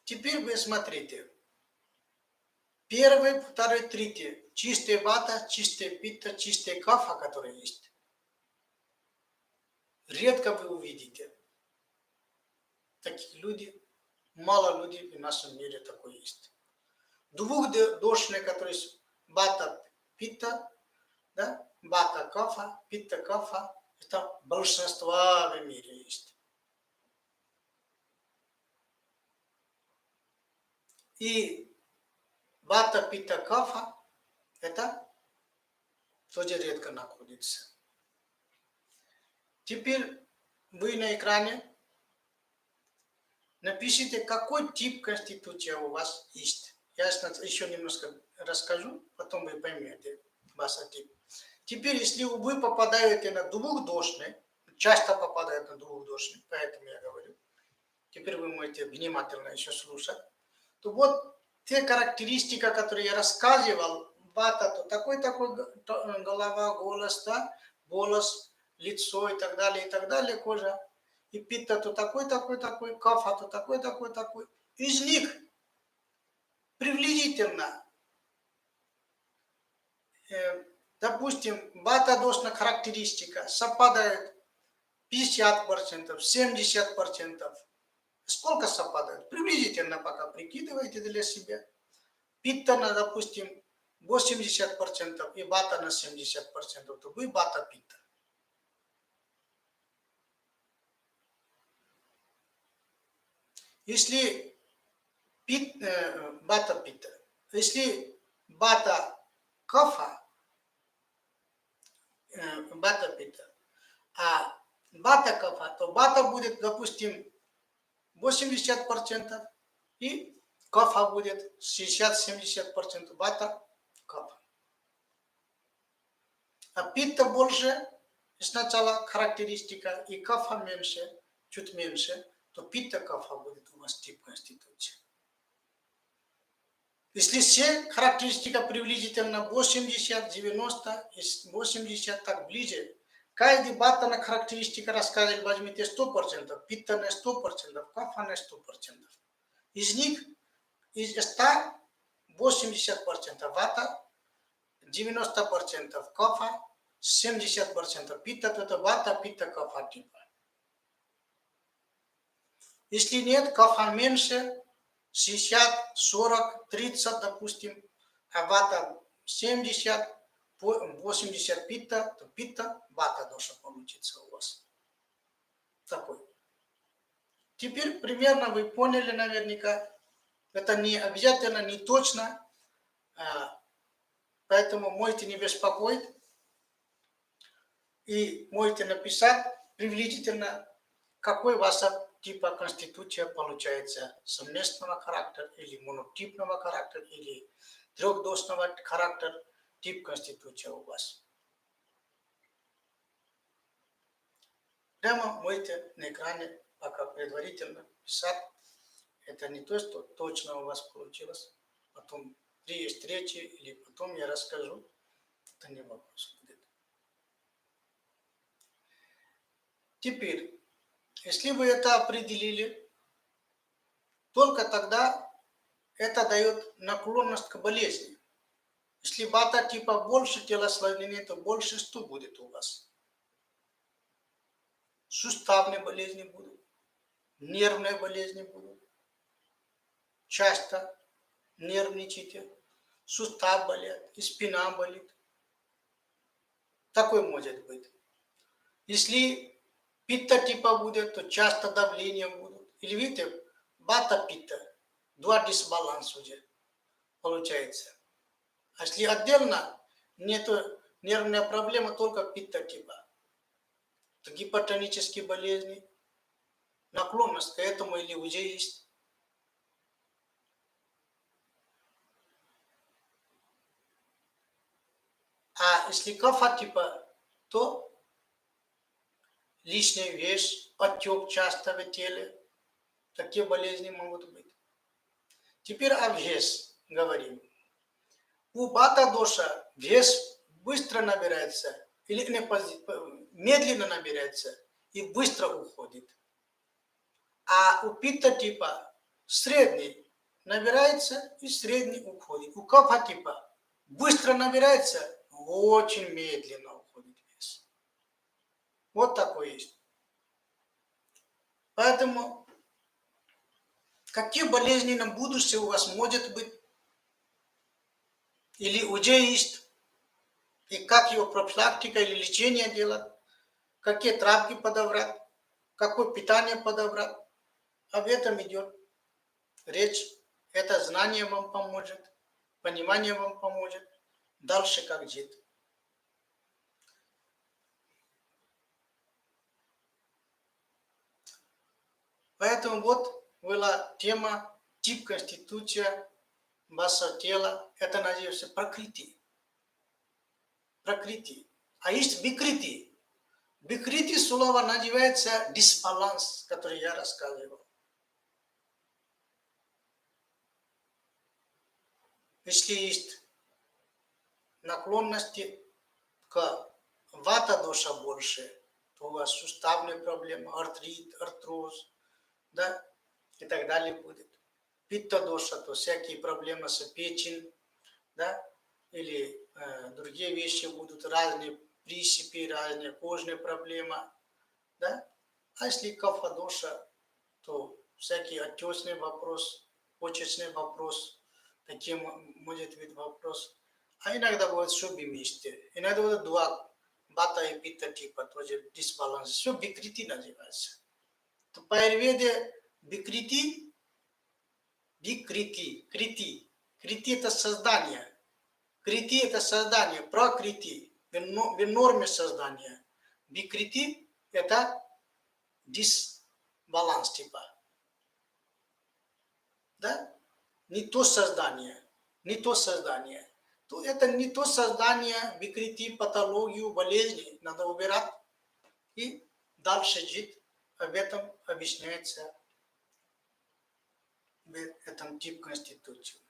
теперь вы смотрите. Первый, второй, третий. Чистая бата, чистая пита, чистая кафа, которые есть. Редко вы увидите. Такие люди, мало людей в нашем мире такое есть. Двухдошные, которые есть бата, пита, да, бата, кафа, пита, кафа, это большинство в мире есть. И бата, пита, кафа, это тоже редко находится. Теперь вы на экране напишите, какой тип конституции у вас есть. Я еще немножко расскажу, потом вы поймете ваш тип. Теперь, если вы попадаете на двухдошный, часто попадают на двухдошный, поэтому я говорю, теперь вы можете внимательно еще слушать, то вот те характеристики, которые я рассказывал, бата, то такой-такой голова, голос, да, голос, лицо и так далее, кожа. И пита то такой, кафа то такой. Из них приблизительно, допустим, бата-дошная характеристика совпадает 50%, 70%. Сколько совпадает? Приблизительно пока прикидывайте для себя. Пита на, допустим, 80% и бата на 70%, то вы бата-пита. Если бата пита, если бата кафа, бата пита, а бата кафа, то бата будет, допустим, 80% и кафа будет 60-70%, бата кафа. А пита больше, сначала характеристика, и кафа меньше, чуть меньше, то пита кафа будет у вас тип конституции. Если все характеристика приблизительно 80, 90, 80, так ближе, каждый бата на характеристика рассказывает, возьмите 100%, пита на 100%, кафа на 100%. Из них, из 100, 80% бата, 90% кафа, 70% пита, то это бата, пита, кафа типа. Если нет, кафа меньше, 60, 40, 30, допустим, а бата 70, 80 пита, то пита, бата должна получиться у вас. Такой. Теперь примерно вы поняли наверняка, это не обязательно, не точно, поэтому можете не беспокоить и можете написать приблизительно, какой ваша типа конституция получается, совместного характера или монотипного характера или трехдошного характера, тип конституции у вас. Прямо можете на экране пока предварительно писать. Это не то, что точно у вас получилось. Потом есть встречи или потом я расскажу. Это не вопрос будет. Теперь, если вы это определили, только тогда это дает наклонность к болезни. Если бата типа больше телосложения, то больше что будет у вас? Суставные болезни будут, нервные болезни будут. Часто нервничаете, сустав болит, и спина болит. Такой может быть. Если питта типа будет, то часто давление будут. Или видите, бата питта, два дисбаланса уже получается. А если отдельно, нету нервная проблема, только питта типа, то гипертонические болезни, наклонность к этому или уже есть. А если кафа типа, то лишний вес, отек часто в теле, такие болезни могут быть. Теперь о вес говорим. У бата доша вес быстро набирается или медленно набирается и быстро уходит. А у питта типа средний набирается и средний уходит. У кафа типа быстро набирается, очень медленно уходит вес. Вот такой есть. Поэтому какие болезни на будущее у вас может быть или уже есть, и как его профилактика или лечение делать, какие травки подобрать, какое питание подобрать, об этом идет речь. Это знание вам поможет, понимание вам поможет, дальше как жить. Поэтому вот была тема тип конституция вашего тела. Это называется пракрити. Пракрити. А есть викрити. Викрити слово называется дисбаланс, который я рассказывал. Если есть наклонности к вата доша больше, то у вас суставные проблемы, артрит, артроз, да, и так далее будет. Питта доша, то всякие проблемы с печенью, да, или другие вещи будут, разные присыпи, разные кожные проблемы, да. А если кафа доша, то всякий отечный вопрос, почечный вопрос, таким может быть вопрос. А иногда будет все вместе. Иногда будет два бата и питта типа, тоже дисбаланс. Все бикрити называется. То по аюрведе бикрити, крити. Крити это создание. Крити это создание, прокрити, в норме создания. Бикрити это дисбаланс типа. Да? Не то создание, не то создание. То это не то создание, викрити, патологию, болезни надо убирать и дальше жить. Об этом объясняется в этом тип конституции.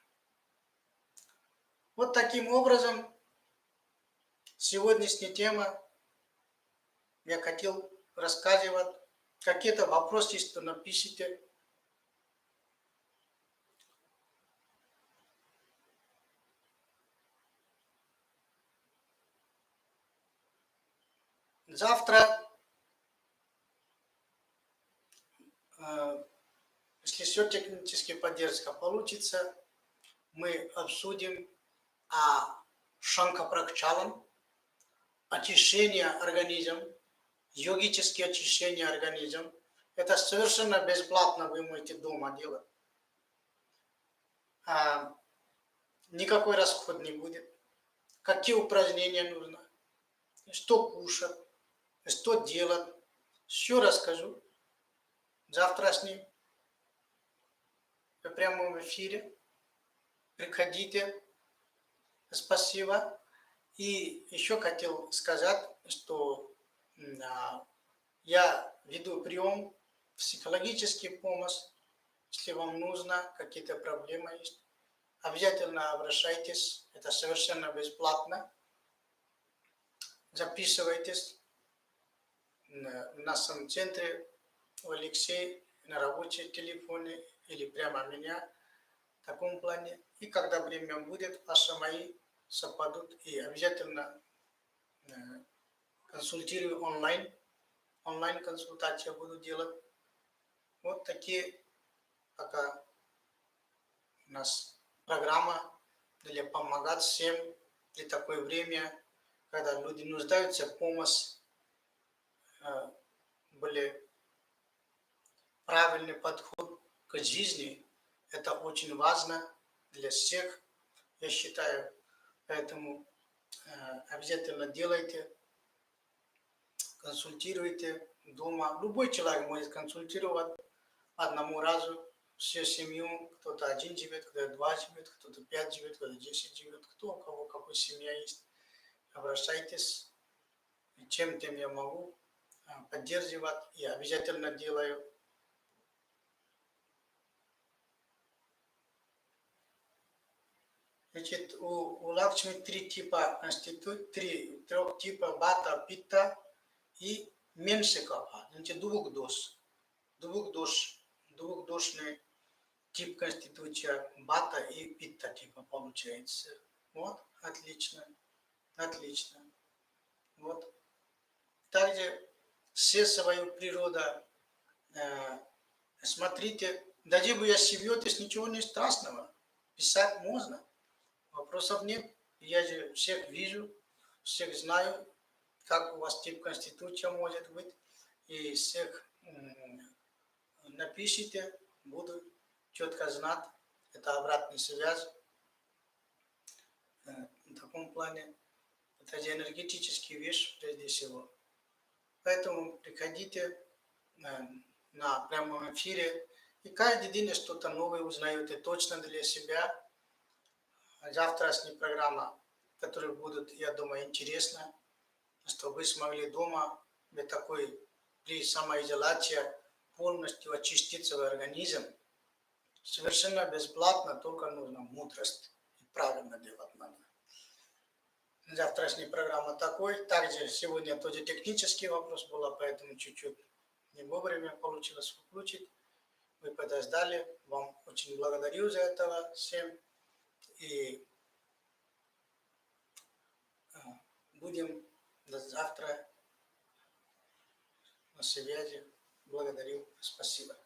Вот таким образом сегодняшняя тема я хотел рассказывать. Какие-то вопросы, что напишите. Завтра, если все технически поддержка получится, мы обсудим о шанкапракчалам, очищение организма, йогические очищения организма. Это совершенно бесплатно вы можете дома делать. Никакой расход не будет. Какие упражнения нужно, что кушать, что делать. Все расскажу. Завтрашний в прямом эфире. Приходите. Спасибо. И еще хотел сказать, что я веду прием, психологический помощь. Если вам нужно, какие-то проблемы есть, обязательно обращайтесь. Это совершенно бесплатно. Записывайтесь в нашем центре у Алексея на рабочем телефоне или прямо меня в таком плане. И когда время будет, ваши мои совпадут. И обязательно консультирую онлайн. Онлайн-консультации я буду делать. Вот такие пока у нас программа для помогать всем в такое время, когда люди нуждаются в помощи, были правильный подход к жизни. Это очень важно для всех, я считаю. Поэтому обязательно делайте, консультируйте дома. Любой человек может консультировать одному разу всю семью. Кто-то один живет, кто-то два живет, кто-то 5 живет, кто-то 10 живет. Кто у кого какая семья есть. Обращайтесь. Чем тем я могу поддерживать. Я обязательно делаю. Значит, у Лакшми трех типа бата, питта и меньшикапа. Значит, двухдушный тип конституция бата и питта типа получается. Вот, отлично, отлично. Вот. Также все свою природу смотрите, даже вы ошибетесь, ничего не страшного. Писать можно. Вопросов нет. Я же всех вижу, всех знаю, как у вас тип конституция может быть. И всех напишите, буду четко знать. Это обратная связь. В таком плане. Это же энергетический вещь прежде всего. Поэтому приходите на прямом эфире. И каждый день что-то новое узнаете точно для себя. Завтрашняя программа, которая будет, я думаю, интересна, чтобы вы смогли дома при такой, при самоизоляции полностью очистить свой организм. Совершенно бесплатно, только нужна мудрость. И правильно делать надо. Завтрашняя программа такой. Также сегодня тоже технический вопрос был, поэтому чуть-чуть не вовремя получилось включить. Вы подождали. Вам очень благодарю за это всем. И будем до завтра на связи. Благодарю. Спасибо.